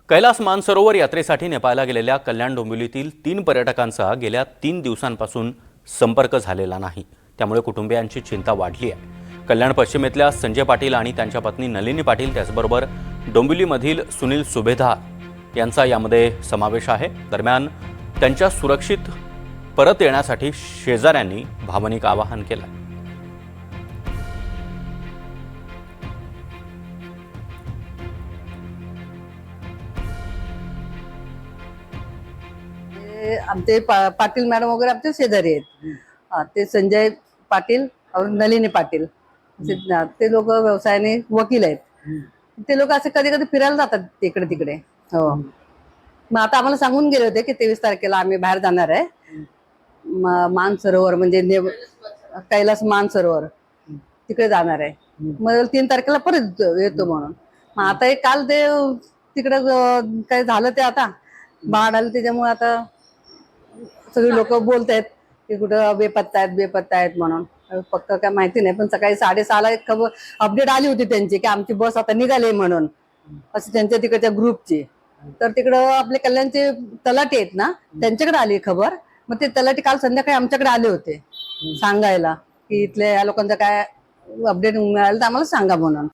कैलास मानसरोवर यात्रेसाठी नेपाळला गेलेल्या कल्याण डोंबिवलीतील 3 पर्यटकांचा गेल्या 3 दिवसांपासून संपर्क झालेला नाही। त्यामुळे कुटुंबियांची चिंता वाढली आहे। कल्याण पश्चिमेतल्या संजय पाटील आणि त्यांच्या पत्नी नलिनी पाटील त्याचबरोबर डोंबिवलीमधील सुनील सुभेदार यांचा यामध्ये समावेश आहे। दरम्यान त्यांच्या सुरक्षित परत येण्यासाठी शेजाऱ्यांनी भावनिक आवाहन केलं। आमचे पाटील मॅडम वगैरे आमचे शेजारी आहेत। ते संजय पाटील और नलिनी पाटील ते लोक व्यवसायाने वकील आहेत। ते लोक असे कधी कधी फिरायला जातात इकडे तिकडे। हो, मग आता आम्हाला सांगून गेले होते की 23 तारखेला आम्ही बाहेर जाणार आहे, मानसरोवर म्हणजे कैलास मानसरोवर तिकडे जाणार आहे। मग 3 तारखेला परत येतो म्हणून। मग आता काल ते तिकडे काय झालं, ते आता बाढ आली त्याच्यामुळे आता सगळे लोक बोलतायत की कुठं बेपत्ता आहेत म्हणून। पक्क काय माहिती नाही, पण सकाळी 6:30ला एक खबर अपडेट आली होती त्यांची की आमची बस आता निघाली म्हणून, असं त्यांच्या तिकडच्या ग्रुपची। तर तिकडं आपले कल्याणचे तलाठी आहेत ना, त्यांच्याकडे आली खबर। मग ते तलाठी काल संध्याकाळी आमच्याकडे आले होते सांगायला की इथल्या या लोकांचा काय अपडेट मिळालं तर आम्हाला सांगा म्हणून।